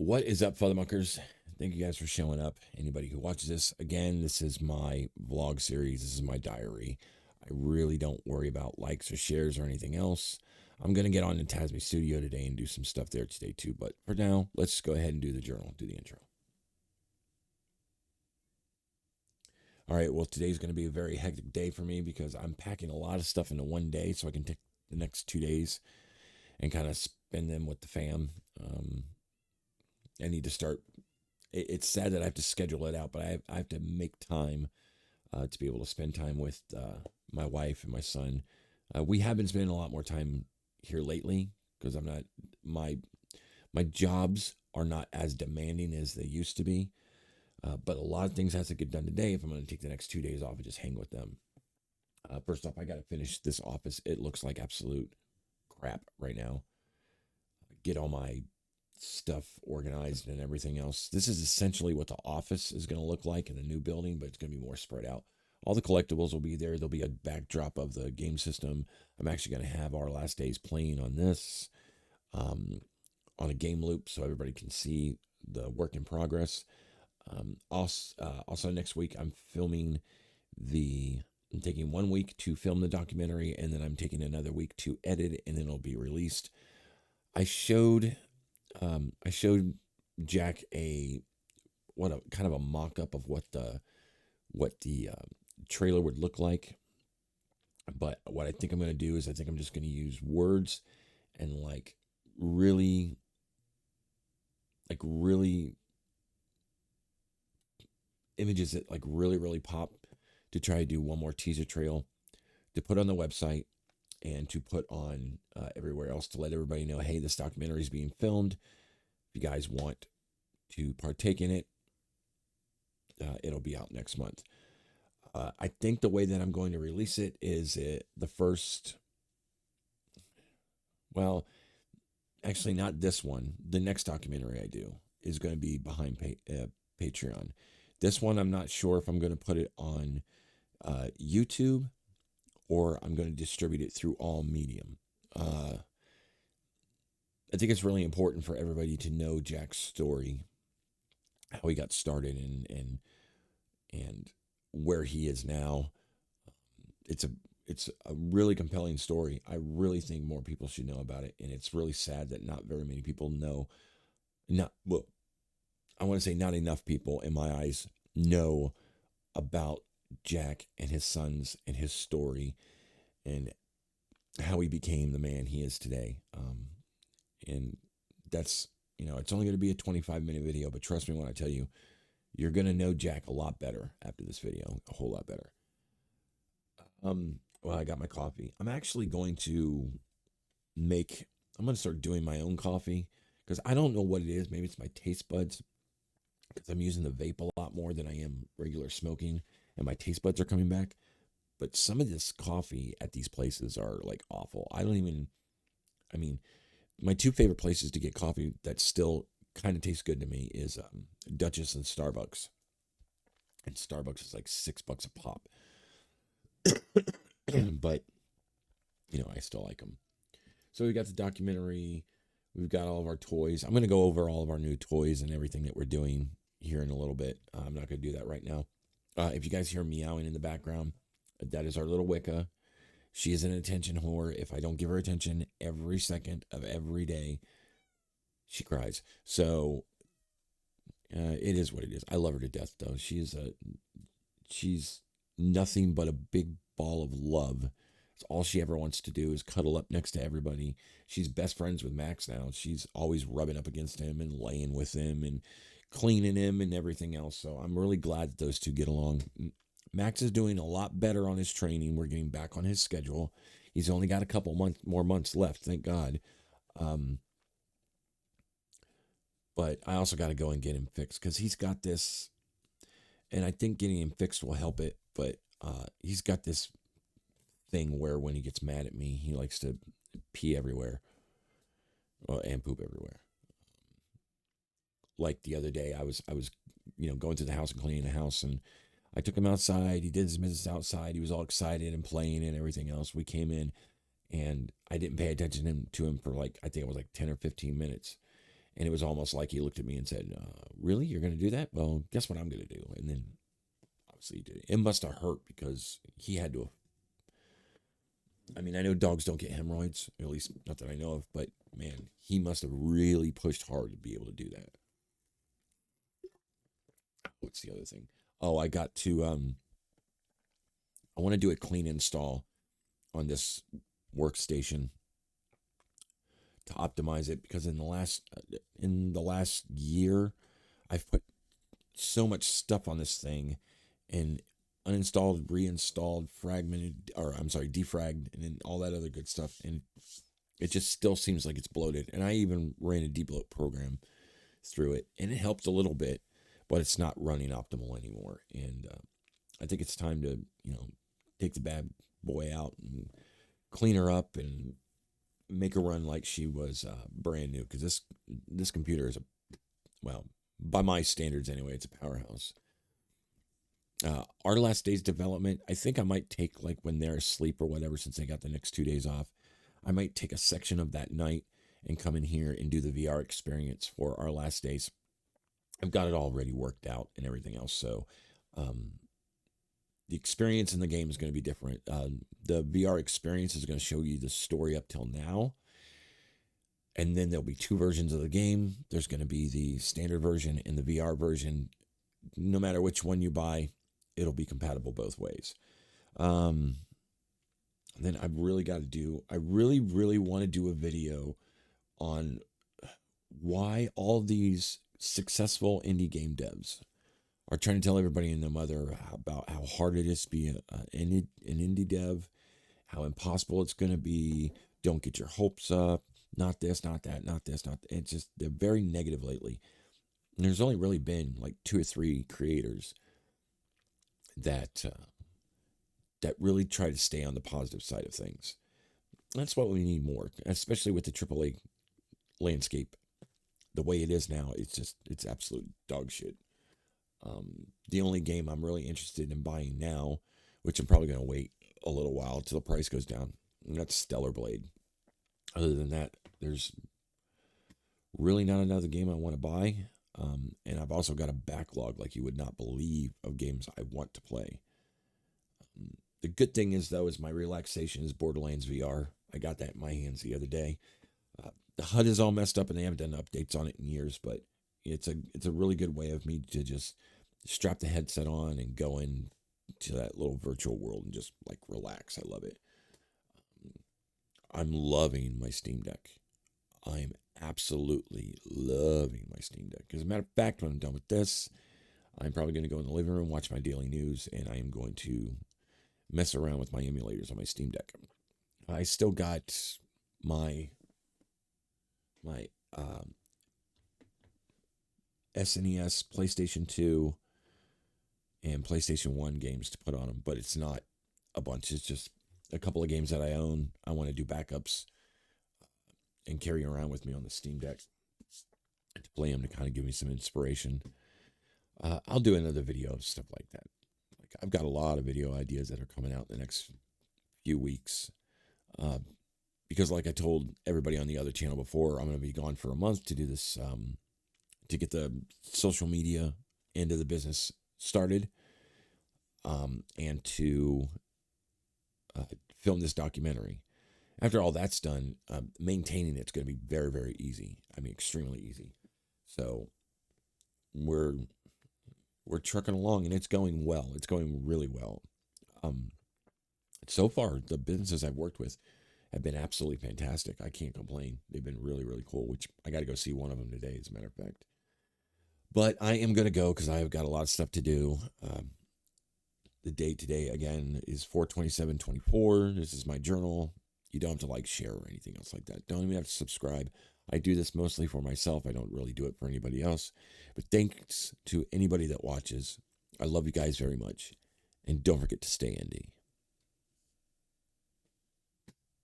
What is up, Fathermuckers? Thank you guys for showing up. Anybody who watches this, again, this is my vlog series. This is my diary. I really don't worry about likes or shares or anything else. I'm going to get on to Tasmy Studio today and do some stuff there today too. But for now, let's go ahead and do the journal, do the intro. All right, well, today's going to be a very hectic day for me because I'm packing a lot of stuff into one day so I can take the next 2 days and kind of spend them with the fam. I need to start. It's sad that I have to schedule it out, but I have to make time to be able to spend time with my wife and my son. We have been spending a lot more time here lately because I'm not my my jobs are not as demanding as they used to be. But a lot of things has to get done today if I'm going to take the next 2 days off and just hang with them. First off, I got to finish this office. It looks like absolute crap right now. Get all my stuff organized and everything else. This is essentially what the office is going to look like in the new building, but it's going to be more spread out. All the collectibles will be there. There'll be a backdrop of the game system. I'm actually going to have Our Last Days playing on this, on a game loop so everybody can see the work in progress. Also next week, I'm taking 1 week to film the documentary, and then I'm taking another week to edit, and then it'll be released. I showed Jack a kind of a mock up of what the trailer would look like. But what I think I'm going to do is I think I'm just going to use words and really really images that really pop to try to do one more teaser trail to put on the website and to put on everywhere else to let everybody know, hey, this documentary is being filmed. If you guys want to partake in it, it'll be out next month. I think the way that I'm going to release it is the first, well, actually not this one. The next documentary I do is going to be behind Patreon. This one, I'm not sure if I'm going to put it on YouTube or I'm going to distribute it through all medium. I think it's really important for everybody to know Jack's story, how he got started, and where he is now. It's a really compelling story. I really think more people should know about it, and it's really sad that not very many people know. Not well, I want to say not enough people, in my eyes, know about Jack and his sons and his story and how he became the man he is today. And that's, it's only going to be a 25-minute video, but trust me when I tell you, you're going to know Jack a lot better after this video, a whole lot better. Well, I got my coffee. I'm going to start doing my own coffee because I don't know what it is. Maybe it's my taste buds because I'm using the vape a lot more than I am regular smoking, and my taste buds are coming back. But some of this coffee at these places are like awful. I mean, my two favorite places to get coffee that still kind of tastes good to me is Duchess and Starbucks. And Starbucks is like $6 a pop. But, I still like them. So we got the documentary. We've got all of our toys. I'm going to go over all of our new toys and everything that we're doing here in a little bit. I'm not going to do that right now. If you guys hear meowing in the background, that is our little Wicca. She is an attention whore. If I don't give her attention every second of every day, she cries. So it is what it is. I love her to death, though. She's nothing but a big ball of love. It's all she ever wants to do is cuddle up next to everybody. She's best friends with Max now. She's always rubbing up against him and laying with him and cleaning him and everything else. So I'm really glad that those two get along. Max is doing a lot better on his training. We're getting back on his schedule. He's only got a couple more months left, thank God. But I also got to go and get him fixed because he's got this, and I think getting him fixed will help it. But he's got this thing where when he gets mad at me, he likes to pee everywhere, and poop everywhere. Like the other day, I was going through the house and cleaning the house, and I took him outside. He did his business outside. He was all excited and playing and everything else. We came in, and I didn't pay attention to him for I think it was like 10 or 15 minutes. And it was almost like he looked at me and said, really? You're going to do that? Well, guess what I'm going to do? And then obviously he did it. It must have hurt because he had to. I mean, I know dogs don't get hemorrhoids, at least not that I know of, but man, he must have really pushed hard to be able to do that. What's the other thing? Oh, I got to, I want to do a clean install on this workstation to optimize it because in the last year, I've put so much stuff on this thing and uninstalled, reinstalled, fragmented, or I'm sorry, defragged, and then all that other good stuff. And it just still seems like it's bloated. And I even ran a debloat program through it, and it helped a little bit, but it's not running optimal anymore. And I think it's time to, take the bad boy out and clean her up and make her run like she was brand new. Because this computer is well, by my standards anyway, it's a powerhouse. Our last day's development, I think I might take like when they're asleep or whatever, since they got the next 2 days off. I might take a section of that night and come in here and do the VR experience for our last days. I've got it already worked out and everything else. So the experience in the game is going to be different. The VR experience is going to show you the story up till now. And then there'll be 2 versions of the game. There's going to be the standard version and the VR version. No matter which one you buy, it'll be compatible both ways. Then I've really got to do, I really, really want to do a video on why all these successful indie game devs are trying to tell everybody and their mother about how hard it is to be an indie dev, how impossible it's going to be. Don't get your hopes up. Not this, not that, not this, not that. It's just, they're very negative lately. And there's only really been like 2 or 3 creators that that really try to stay on the positive side of things. That's what we need more, especially with the AAA landscape. The way it is now, it's absolute dog shit. The only game I'm really interested in buying now, which I'm probably going to wait a little while till the price goes down, and that's Stellar Blade. Other than that, there's really not another game I want to buy. And I've also got a backlog like you would not believe of games I want to play. The good thing is, though, is my relaxation is Borderlands VR. I got that in my hands the other day. The HUD is all messed up and they haven't done updates on it in years, but it's a really good way of me to just strap the headset on and go into that little virtual world and just like relax. I love it. I'm loving my Steam Deck. I'm absolutely loving my Steam Deck. As a matter of fact, when I'm done with this, I'm probably going to go in the living room, watch my daily news, and I am going to mess around with my emulators on my Steam Deck. I still got my SNES, PlayStation 2, and PlayStation 1 games to put on them, but it's not a bunch. It's just a couple of games that I own. I want to do backups and carry around with me on the Steam Deck to play them to kind of give me some inspiration. I'll do another video of stuff like that. Like, I've got a lot of video ideas that are coming out in the next few weeks. Because like I told everybody on the other channel before, I'm going to be gone for a month to do this, to get the social media end of the business started, and to film this documentary. After all that's done, maintaining it's going to be very, very easy. I mean, extremely easy. So we're trucking along, and it's going well. It's going really well. So far, the businesses I've worked with have been absolutely fantastic. I can't complain. They've been really, really cool, which I got to go see one of them today, as a matter of fact. But I am going to go because I've got a lot of stuff to do. The date today, again, is 4/27/24. This is my journal. You don't have to like, share, or anything else like that. Don't even have to subscribe. I do this mostly for myself. I don't really do it for anybody else. But thanks to anybody that watches. I love you guys very much. And don't forget to stay indie.